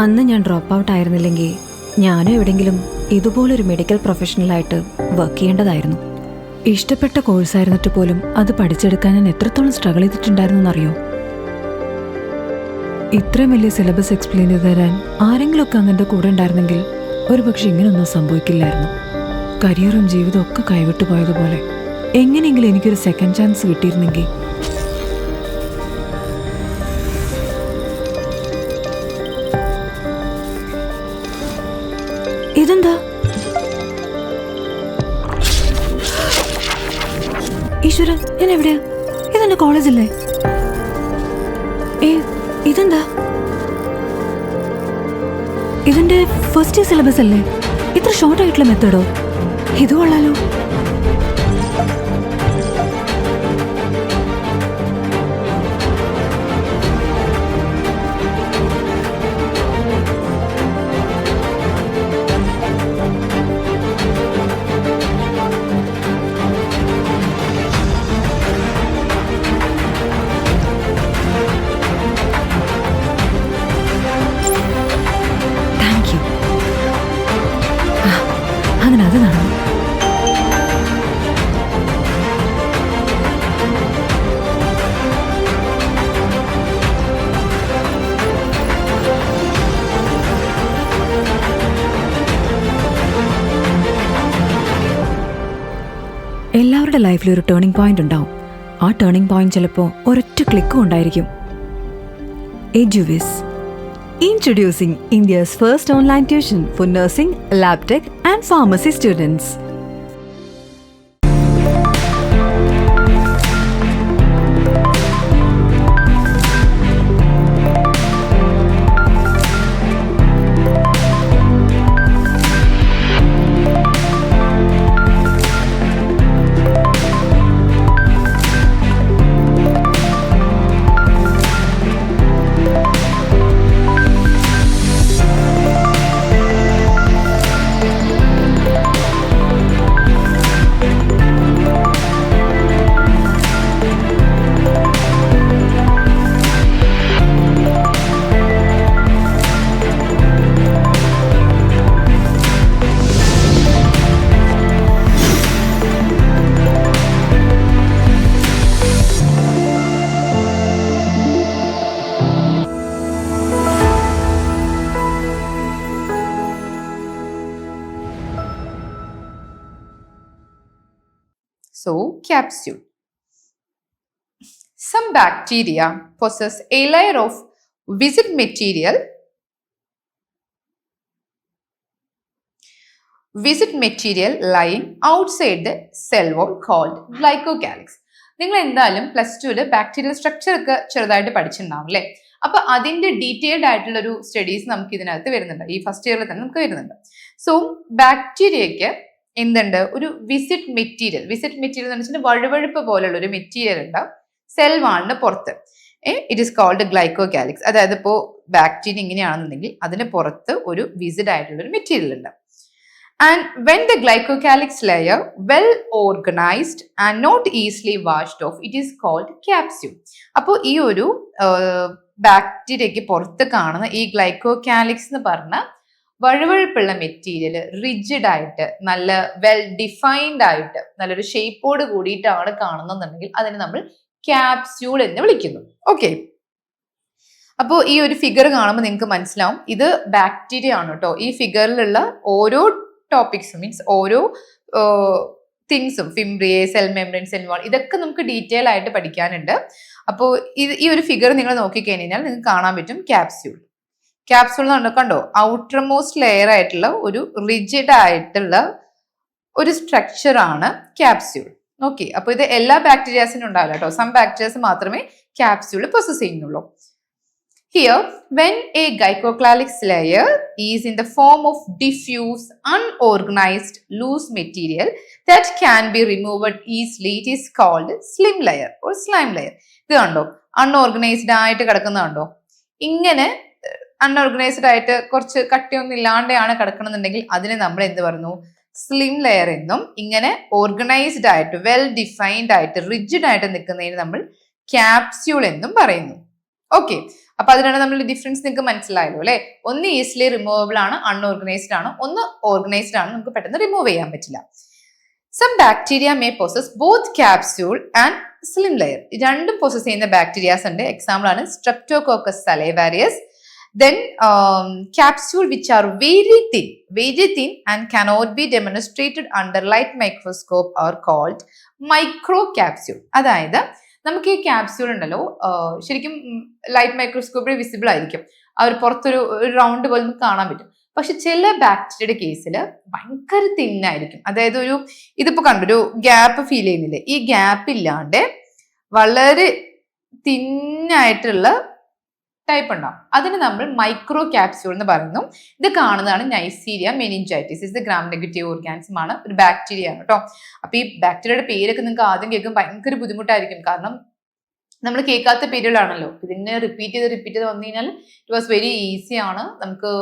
അന്ന് ഞാൻ drop out ആയിരുന്നില്ലെങ്കിൽ ഞാനും എവിടെയെങ്കിലും ഇതുപോലൊരു മെഡിക്കൽ പ്രൊഫഷണലായിട്ട് വർക്ക് ചെയ്യേണ്ടതായിരുന്നു. ഇഷ്ടപ്പെട്ട കോഴ്സായിരുന്നിട്ട് പോലും അത് പഠിച്ചെടുക്കാൻ ഞാൻ എത്രത്തോളം സ്ട്രഗിൾ ചെയ്തിട്ടുണ്ടായിരുന്നു എന്നറിയോ? ഇത്രയും വലിയ സിലബസ് എക്സ്പ്ലെയിൻ ചെയ്ത് തരാൻ ആരെങ്കിലുമൊക്കെ അങ്ങൻ്റെ കൂടെ ഉണ്ടായിരുന്നെങ്കിൽ ഒരുപക്ഷെ ഇങ്ങനെയൊന്നും സംഭവിക്കില്ലായിരുന്നു. കരിയറും ജീവിതവും ഒക്കെ കൈവിട്ടു പോയതുപോലെ എങ്ങനെയെങ്കിലും എനിക്കൊരു സെക്കൻഡ് ചാൻസ് കിട്ടിയിരുന്നെങ്കിൽ. ഇതെന്താ? ഈശ്വര, ഞാൻ എവിടെയാ? ഇതെന്റെ കോളേജല്ലേ? ഇതെന്താ? ഇതിന്റെ ഫസ്റ്റ് ഇയർ സിലബസ് അല്ലേ? ഇത്ര ഷോർട്ട് ആയിട്ടുള്ള മെത്തേഡോ? ഇത് കൊള്ളാലോ. അതിനത് നടന്നു. എല്ലാവരുടെ ലൈഫിൽ ഒരു ടേണിംഗ് പോയിന്റ് ഉണ്ടാവും. ആ ടേണിംഗ് പോയിന്റ് ചിലപ്പോൾ ഒരൊറ്റ ക്ലിക്കും ഉണ്ടായിരിക്കും. എഡ്യൂവിസ്. Introducing India's first online tuition for nursing, lab tech and pharmacy students. So, capsule. Some bacteria possess a layer of viscid material lying outside the cell wall called glycocalyx. നിങ്ങൾ എന്തായാലും +2 bacterial structure ഒക്കെ ചെറുതായിട്ട് പഠിച്ചിട്ടുണ്ടാവും അല്ലേ? അപ്പൊ അതിന്റെ detailed ആയിട്ടുള്ള ഒരു studies നമുക്ക് ഇതിനകത്ത് വരുന്നുണ്ട്. ഈ ഫസ്റ്റ് ഇയറിൽ തന്നെ നമുക്ക് വരുന്നുണ്ട്. സോ ബാക്ടീരിയയ്ക്ക് എന്തുണ്ട്? ഒരു വിസിഡ് മെറ്റീരിയൽ എന്ന് വെച്ചാൽ വഴുവഴുപ്പ് പോലുള്ള ഒരു മെറ്റീരിയൽ ഉണ്ട് സെൽ വാളിന് പുറത്ത്. It is called glycocalyx. അതായത് ഇപ്പോൾ ബാക്ടീരിയ ഇങ്ങനെയാണെന്നുണ്ടെങ്കിൽ അതിന് പുറത്ത് ഒരു വിസിഡ് ആയിട്ടുള്ള ഒരു മെറ്റീരിയൽ ഉണ്ട്. And when the glycocalyx layer well organised and not easily washed off, it is called capsule. അപ്പോൾ ഈ ഒരു ബാക്ടീരിയയ്ക്ക് പുറത്ത് കാണുന്ന ഈ ഗ്ലൈക്കോകാലിക്സ് എന്ന് പറഞ്ഞ വഴുവഴുപ്പുള്ള മെറ്റീരിയൽ റിജിഡ് ആയിട്ട് നല്ല വെൽ ഡിഫൈൻഡ് ആയിട്ട് നല്ലൊരു ഷേപ്പോട് കൂടിയിട്ടാണ് കാണുന്നുണ്ടെങ്കിൽ അതിനെ നമ്മൾ ക്യാപ്സ്യൂൾ എന്ന് വിളിക്കുന്നു. ഓക്കെ, അപ്പോൾ ഈ ഒരു ഫിഗർ കാണുമ്പോൾ നിങ്ങൾക്ക് മനസ്സിലാവും ഇത് ബാക്ടീരിയ ആണ് കേട്ടോ. ഈ ഫിഗറിലുള്ള ഓരോ ടോപ്പിക്സും മീൻസ് ഓരോ തിങ്സും ഫിംബ്രിയെ, സെൽ മെംബ്രെയിൻ, സെൽ വാൾ, ഇതൊക്കെ നമുക്ക് ഡീറ്റെയിൽ ആയിട്ട് പഠിക്കാനുണ്ട്. അപ്പോൾ ഈ ഒരു ഫിഗർ നിങ്ങൾ നോക്കിക്കഴിഞ്ഞാൽ നിങ്ങൾക്ക് കാണാൻ പറ്റും ക്യാപ്സ്യൂൾ എന്ന് കണ്ടോ, ഔട്ടർ മോസ്റ്റ് ലെയർ ആയിട്ടുള്ള ഒരു റിജിഡ് ആയിട്ടുള്ള ഒരു സ്ട്രക്ചർ ആണ് ക്യാപ്സ്യൂൾ. ഓക്കെ, അപ്പൊ ഇത് എല്ലാ ബാക്ടീരിയാസിനും ഉണ്ടാവില്ല കേട്ടോ. സം ബാക്ടീരിയാസ് മാത്രമേ ക്യാപ്സ്യൂൾ പൊസസ് ചെയ്യുന്നുള്ളൂ. Here, when a glycocalyx layer is in the form of diffuse, unorganized, loose material that can be removed easily, it is called slim layer or slime layer. ഇത് കണ്ടോ, unorganised ആയിട്ട് കിടക്കുന്നത് കണ്ടോ? ഇങ്ങനെ unorganised ആയിട്ട് കുറച്ച് കട്ടിയൊന്നും ഇല്ലാണ്ടാണ് കിടക്കണമെന്നുണ്ടെങ്കിൽ അതിനെ നമ്മൾ എന്ത് പറഞ്ഞു? സ്ലിം ലെയർ എന്നും. ഇങ്ങനെ ഓർഗനൈസ്ഡ് ആയിട്ട് വെൽ ഡിഫൈൻഡ് ആയിട്ട് റിജിഡ് ആയിട്ട് നിൽക്കുന്നതിന് നമ്മൾ ക്യാപ്സ്യൂൾ എന്നും പറയുന്നു. ഓക്കെ, അപ്പൊ അതിനാണ് നമ്മൾ ഡിഫറൻസ് നിങ്ങൾക്ക് മനസ്സിലായല്ലോ അല്ലെ. ഒന്ന് ഈസിലി റിമൂവബിൾ ആണ്, അൺഓർഗനൈസ്ഡ് ആണ്. ഒന്ന് ഓർഗനൈസ്ഡ് ആണ്, നമുക്ക് പെട്ടെന്ന് റിമൂവ് ചെയ്യാൻ പറ്റില്ല. Some bacteria may possess both capsule and slime layer. രണ്ടും പൊസസ് ചെയ്യുന്ന ബാക്ടീരിയാസ് ഉണ്ട്. എക്സാമ്പിൾ ആണ് streptococcus salivarius. Then capsule which are very thin and cannot be demonstrated under light microscope are called microcapsule. അതായത് നമുക്ക് ഈ ക്യാപ്സ്യൂൾ ഉണ്ടല്ലോ ശരിക്കും ലൈറ്റ് മൈക്രോസ്കോപ്പിൽ വിസിബിൾ ആയിരിക്കും. ആ ഒരു പുറത്തൊരു റൗണ്ട് പോലെ നമുക്ക് കാണാൻ പറ്റും. പക്ഷെ ചില ബാക്ടീരിയയുടെ കേസിൽ ഭയങ്കര തിന്നായിരിക്കും. അതായത് ഇതിപ്പോ കണ്ടൊരു ഗ്യാപ്പ് ഫീൽ ചെയ്യുന്നില്ലേ, ഈ ഗ്യാപ്പ് ഇല്ലാണ്ട് വളരെ തിന്നായിട്ടുള്ള ടൈപ്പ് ഉണ്ടാവും. അതിന് നമ്മൾ മൈക്രോ ക്യാപ്സ്യൂൾ എന്ന് പറയുന്നു. ഇത് കാണുന്നതാണ് നൈസീരിയ മെനിഞ്ചൈറ്റിസ്. ഇത് ഗ്രാം നെഗറ്റീവ് ഓർഗാനിസം ആണ്, ഒരു ബാക്ടീരിയ ആണ് കേട്ടോ. അപ്പൊ ഈ ബാക്ടീരിയയുടെ പേരൊക്കെ നിങ്ങൾക്ക് ആദ്യം കേൾക്കും ഭയങ്കര ബുദ്ധിമുട്ടായിരിക്കും. കാരണം നമ്മൾ കേൾക്കാത്ത പേരുകളാണല്ലോ. ഇതിനെ റിപ്പീറ്റ് ചെയ്ത് വന്നു കഴിഞ്ഞാൽ ഇറ്റ് വാസ് വെരി ഈസി ആണ്, നമുക്ക്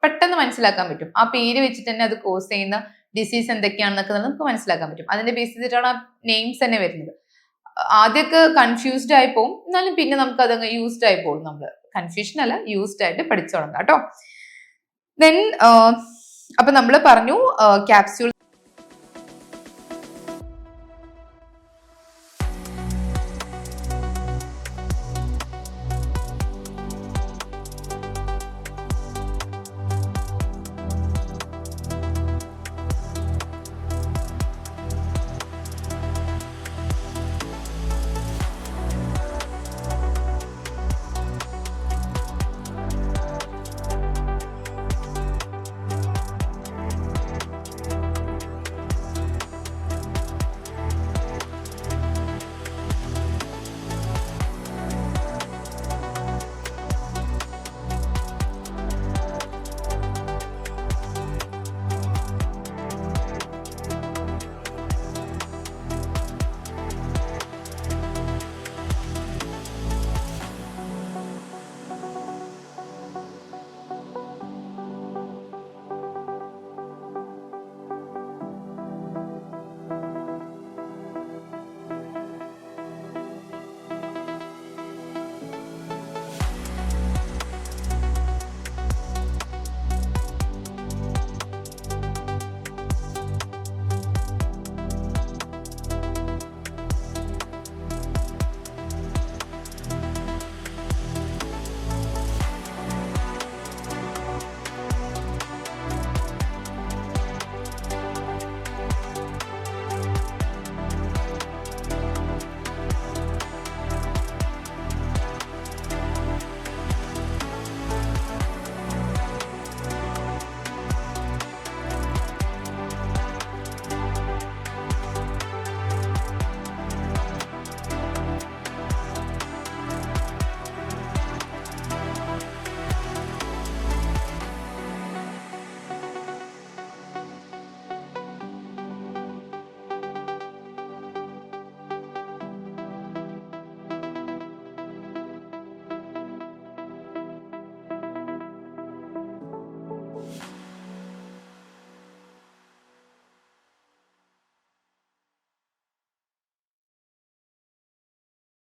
പെട്ടെന്ന് മനസ്സിലാക്കാൻ പറ്റും. ആ പേര് വെച്ചിട്ട് തന്നെ അത് കോസ് ചെയ്യുന്ന ഡിസീസ് എന്തൊക്കെയാണെന്നൊക്കെ നമുക്ക് മനസ്സിലാക്കാൻ പറ്റും. അതിന്റെ ബേസ് ചെയ്തിട്ടാണ് ആ നെയിംസ് തന്നെ വരുന്നത്. ആദ്യമൊക്കെ കൺഫ്യൂസ്ഡ് ആയി പോകും, എന്നാലും പിന്നെ നമുക്ക് അതങ്ങ് യൂസ്ഡ് ആയി പോകും. നമ്മൾ കൺഫ്യൂഷൻ അല്ല, യൂസ്ഡ് ആയിട്ട് പഠിച്ചു തുടങ്ങാം കേട്ടോ. ദെൻ അപ്പൊ നമ്മൾ പറഞ്ഞു ക്യാപ്സ്യൂൾ